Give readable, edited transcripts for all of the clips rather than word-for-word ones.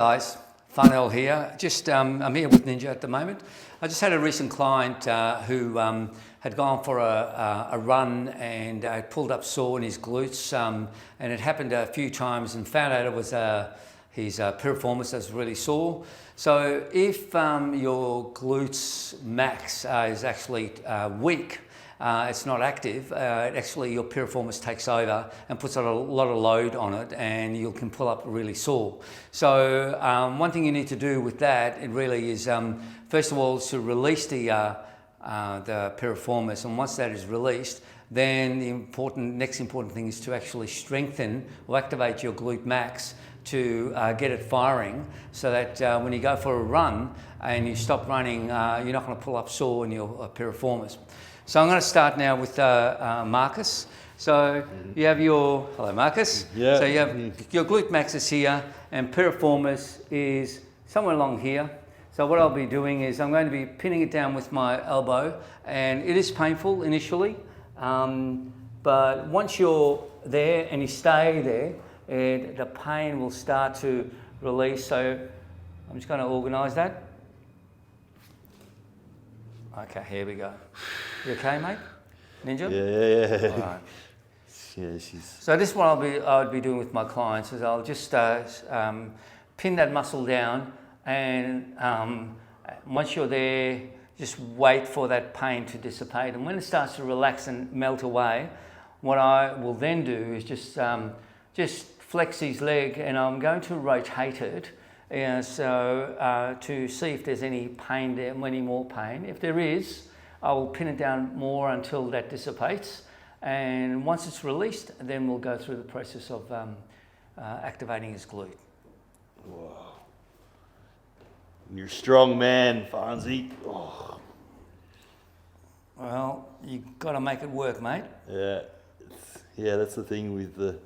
Guys, Farnel here. I'm here with Ninja at the moment. I just had a recent client who had gone for a run and pulled up sore in his glutes, and it happened a few times, and found out it was his piriformis that was really sore. So if your glutes max is actually weak, it's not active, actually your piriformis takes over and puts a lot of load on it, and you can pull up really sore. So one thing you need to do with that, it really is, first of all, is to release the piriformis, and once that is released, then the next important thing is to actually strengthen or activate your glute max to get it firing, so that when you go for a run and you stop running, you're not going to pull up sore in your piriformis. So I'm going to start now with Marcus. So you have your, hello Marcus. Yeah. So you have your glute max is here, and piriformis is somewhere along here. So what I'll be doing is I'm going to be pinning it down with my elbow, and it is painful initially, but once you're there and you stay there, the pain will start to release. So I'm just going to organise that. Okay, here we go. You okay, mate? Ninja? Yeah. All right. Yeah, she's... So this is what I would be doing with my clients, is I'll just pin that muscle down, and once you're there, just wait for that pain to dissipate. And when it starts to relax and melt away, what I will then do is just flex his leg, and I'm going to rotate it. To see if there's any pain there, any more pain. If there is, I will pin it down more until that dissipates. And once it's released, then we'll go through the process of activating his glute. Whoa. You're a strong man, Farnsey. Oh. Well, you've got to make it work, mate. Yeah, that's the thing with the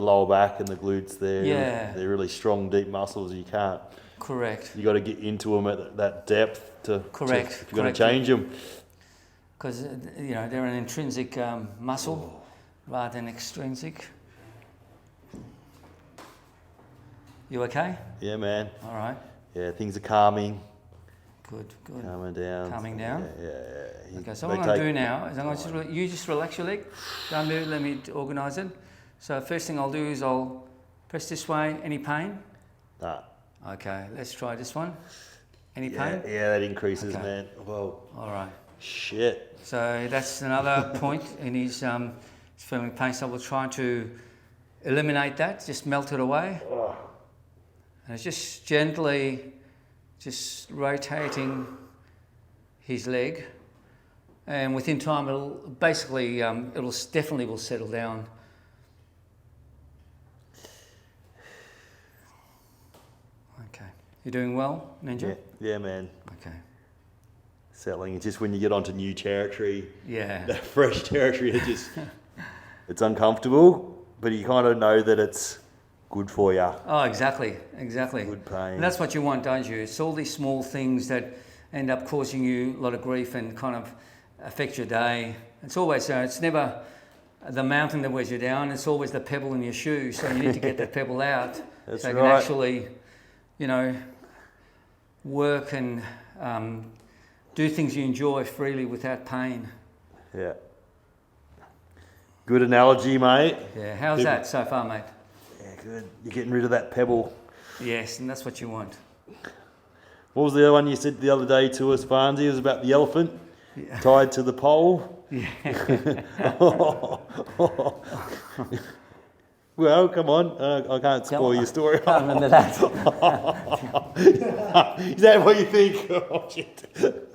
lower back and the glutes there. Yeah. They're really strong, deep muscles. You can't. Correct. You got to get into them at that depth to. Correct. If you're going to change them. Because they're an intrinsic muscle rather than extrinsic. You okay? Yeah, man. All right. Yeah, things are calming. Good. Calming down. Calming down? Yeah. Okay, so what I'm going to do now is you just relax your leg. Don't move, let me organise it. So first thing I'll do is I'll press this way. Any pain? Nah. Okay, let's try this one. Any pain? Yeah, that increases, okay. Man. Whoa. All right. Shit. So that's another point in his feeling pain. So we'll try to eliminate that, just melt it away. Oh. And it's just gently just rotating his leg. And within time, it'll basically, definitely will settle down. Okay. You're doing well, Ninja? Yeah, man. Okay. Settling. It's just when you get onto new territory, yeah, fresh territory, it's uncomfortable, but you kind of know that it's good for you. Oh, exactly. Good pain. And that's what you want, don't you? It's all these small things that end up causing you a lot of grief and kind of affect your day. It's always it's never the mountain that wears you down. It's always the pebble in your shoe. So you need to get that pebble out. That's so you right. can actually, work and do things you enjoy freely without pain. Yeah. Good analogy, mate. Yeah. How's that so far, mate? Yeah, good. You're getting rid of that pebble. Yes, and that's what you want. What was the other one you said the other day to us, Farnsey? It was about the elephant tied to the pole. Yeah. Well, come on. I can't spoil your story. I can't remember that. Is that what you think? Oh, shit.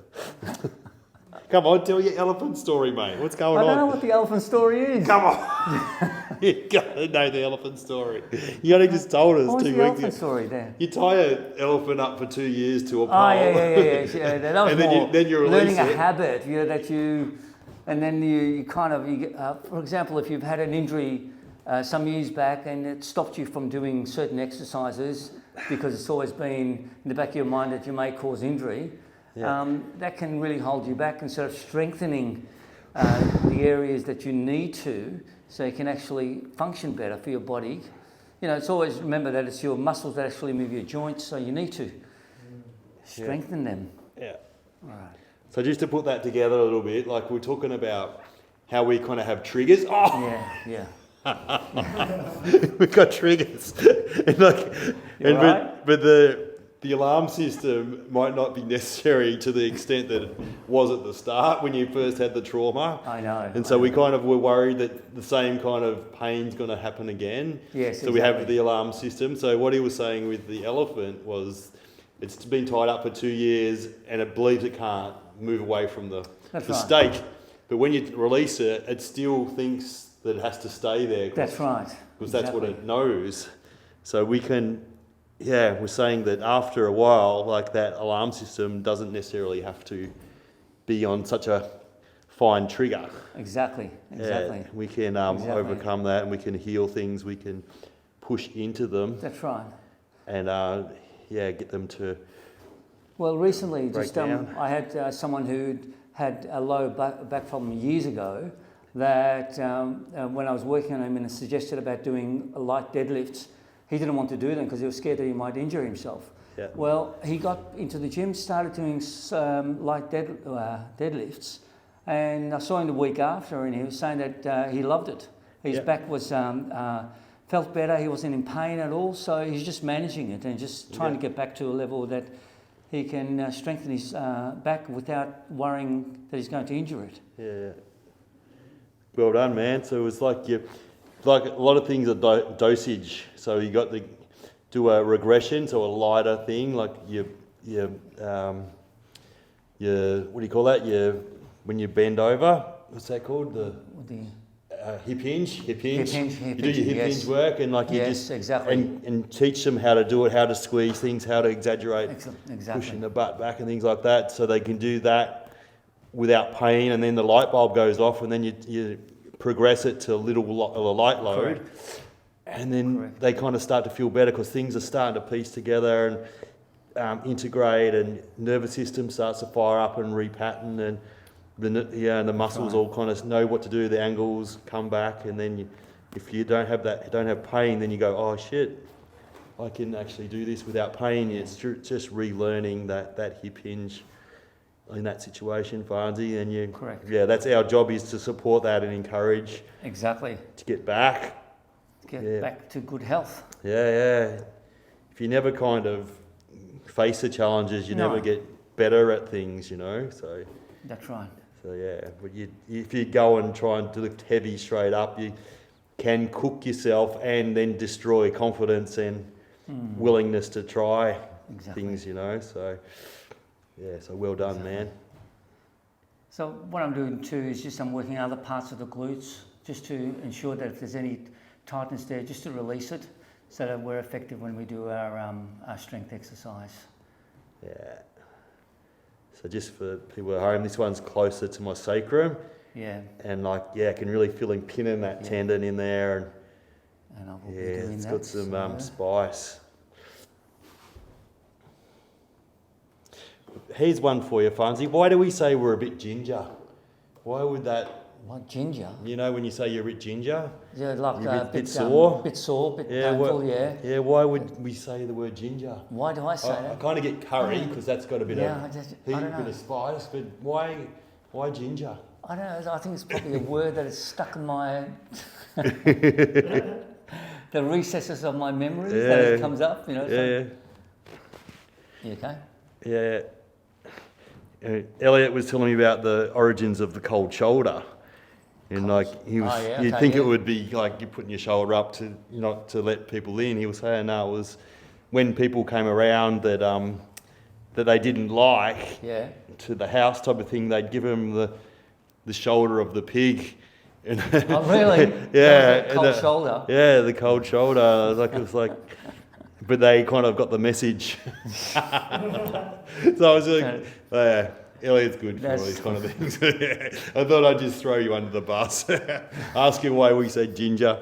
Come on, tell your elephant story, mate. What's going on? I don't know what the elephant story is. Come on. You gotta know the elephant story. You only just told us What's 2 the weeks elephant ago. story there? You tie an elephant up for 2 years to a pole. Oh, yeah. That was And more then you release learning a it. habit, and then you get, for example, if you've had an injury some years back and it stopped you from doing certain exercises because it's always been in the back of your mind that you may cause injury, that can really hold you back. Instead of strengthening the areas that you need to, so you can actually function better for your body, you know, it's always remember that it's your muscles that actually move your joints, so you need to strengthen them. Yeah. Right. So just to put that together a little bit, like we're talking about how we kind of have triggers. Oh, Yeah. we've got triggers, and but the alarm system might not be necessary to the extent that it was at the start when you first had the trauma. I know. And so we kind of were worried that the same kind of pain's going to happen again. Yes. So we have the alarm system. So what he was saying with the elephant was, it's been tied up for 2 years and it believes it can't move away from the stake. But when you release it, it still thinks that it has to stay there. That's right. Because that's what it knows. So we can, we're saying that after a while, like that alarm system doesn't necessarily have to be on such a fine trigger. Exactly. Yeah, we can overcome that, and we can heal things, we can push into them. That's right. And get them to Well, recently, break down. I had someone who had a low back problem years ago that when I was working on him and suggested about doing light deadlifts, he didn't want to do them because he was scared that he might injure himself. Yeah. Well, he got into the gym, started doing light deadlifts, and I saw him the week after, and he was saying that he loved it. His back was felt better. He wasn't in pain at all, so he's just managing it and just trying to get back to a level that he can strengthen his back without worrying that he's going to injure it. Yeah. Well done, man. So it was like a lot of things are dosage. So you got to do a regression, so a lighter thing, like your what do you call that? When you bend over, what's that called? The hip hinge. You do your hip hinge work, and and teach them how to do it, how to squeeze things, how to exaggerate pushing the butt back and things like that, so they can do that without pain. And then the light bulb goes off, and then you progress it to a light load. Correct. And then they kind of start to feel better because things are starting to piece together and integrate, and nervous system starts to fire up and repattern, and the muscles all kind of know what to do. The angles come back, and then if you don't have pain, then you go, oh shit, I can actually do this without pain. It's just relearning that hip hinge in that situation, Farnsey, and correct. Yeah, that's our job, is to support that and encourage. Exactly. To get back. Back to good health. Yeah. If you never kind of face the challenges, you never get better at things, so. That's right. So but if you go and try and lift heavy straight up, you can cook yourself and then destroy confidence and willingness to try things, so. Yeah, so well done, man. So what I'm doing too is just I'm working other parts of the glutes just to ensure that if there's any tightness there, just to release it so that we're effective when we do our strength exercise. Yeah. So just for people at home, this one's closer to my sacrum. Yeah. And I can really feel him pinning that tendon in there. And I will be doing it's that. got some spice. Here's one for you, Farnsey. Why do we say we're a bit ginger? Why would that... What, ginger? When you say you're a bit ginger? Yeah, like a bit sore? Bit sore, bit painful, Yeah, why would we say the word ginger? Why do I say that? I kind of get curry, because that's got a bit of I don't know. bit of spice, but why ginger? I don't know, I think it's probably a word that is stuck in my... the recesses of my memories that it comes up, Yeah. You okay? Yeah. Elliot was telling me about the origins of the cold shoulder, and you'd think it would be like you're putting your shoulder up to not to let people in. He was saying no, it was when people came around that they didn't like to the house type of thing. They'd give them the shoulder of the pig. Oh really? Yeah, cold shoulder. Yeah, the cold shoulder. It was like. But they kind of got the message. So I was like, Elliot's good for all these kind of things. I thought I'd just throw you under the bus. Ask you why we say ginger.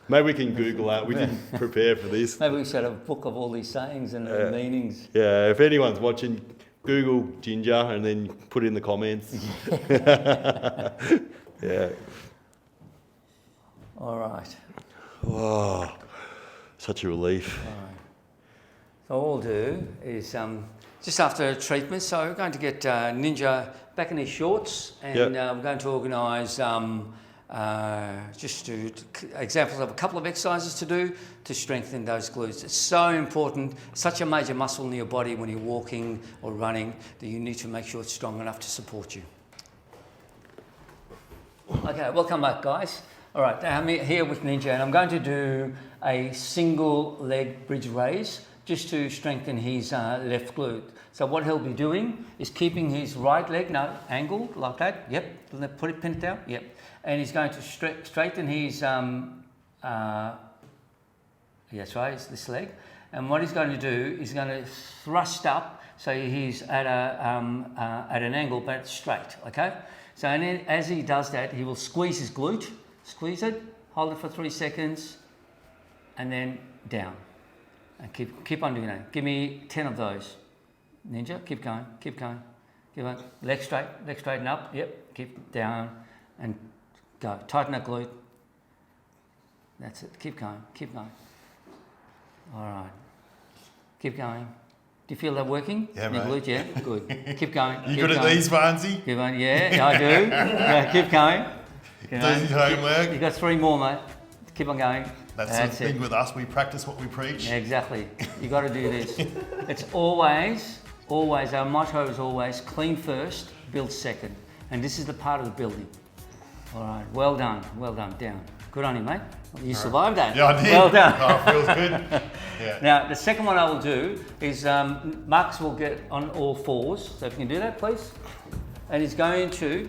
Maybe we can Google that. We didn't prepare for this. Maybe we should have a book of all these sayings and their meanings. Yeah, if anyone's watching, Google ginger and then put it in the comments. Yeah. All right. Wow. Such a relief. Right. So all we'll do is just after treatment, so we're going to get Ninja back in his shorts, and we're going to organise just examples of a couple of exercises to do to strengthen those glutes. It's so important, such a major muscle in your body when you're walking or running, that you need to make sure it's strong enough to support you. Okay, welcome back, guys. All right, I'm here with Ninja, and I'm going to do a single leg bridge raise just to strengthen his left glute. So what he'll be doing is keeping his right leg angled like that. Yep, put it, pin it down. Yep, and he's going to straighten his that's right, it's this leg. And what he's going to do is going to thrust up, so he's at an angle but straight. Okay. So and then as he does that, he will squeeze his glute. Squeeze it, hold it for 3 seconds, and then down. And keep on doing that. Give me 10 of those. Ninja, keep going, keep going. Keep on. Leg straighten up. Yep, keep down and go. Tighten that glute. That's it. Keep going, keep going. All right. Keep going. Do you feel that working? Yeah, mate. Glute? Yeah, good. Keep going. You good at these, Barnsey? Keep on. Yeah, I do. Yeah, keep going. Doing his homework. You got 3 more, mate. Keep on going. That's the thing with us. We practice what we preach. Yeah, exactly. You got to do this. It's always, our motto is always clean first, build second. And this is the part of the building. All right, well done, down. Good on you, mate. You survived that. Yeah, I did. Well done. Oh, it feels good. Yeah. Now, the second one I will do is Marcus will get on all fours. So if you can do that, please. And he's going to,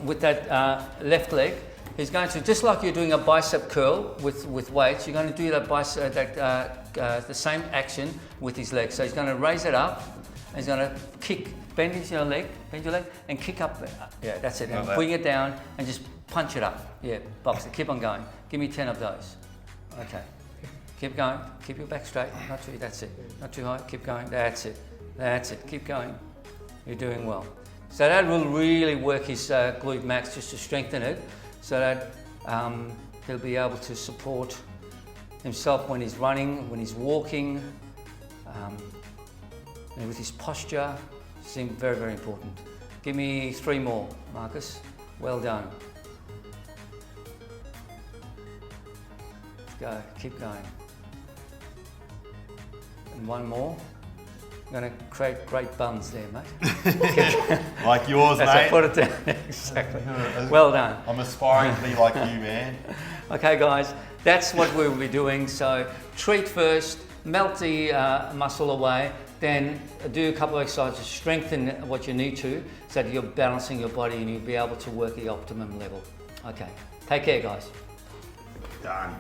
with that left leg, he's going to, just like you're doing a bicep curl with weights, you're going to do that the same action with his leg. So he's going to raise it up, and he's going to bend your leg, and kick up. Yeah, that's it. And bring it down and just punch it up. Yeah, box it. Keep on going. Give me 10 of those. Okay. Keep going. Keep your back straight. Not too. That's it. Not too high. Keep going. That's it. That's it. Keep going. You're doing well. So that will really work his glute max just to strengthen it, so that he'll be able to support himself when he's running, when he's walking, and with his posture. Seems very, very important. Give me 3 more, Marcus. Well done. Let's go. Keep going. And 1 more. I'm going to create great buns there, mate. Like yours, mate. Put it down. Exactly. Well done. I'm aspiring to be like you, man. Okay, guys, that's what we'll be doing. So treat first, melt the muscle away, then do a couple of exercises, strengthen what you need to, so that you're balancing your body and you'll be able to work at the optimum level. Okay, take care, guys. Done.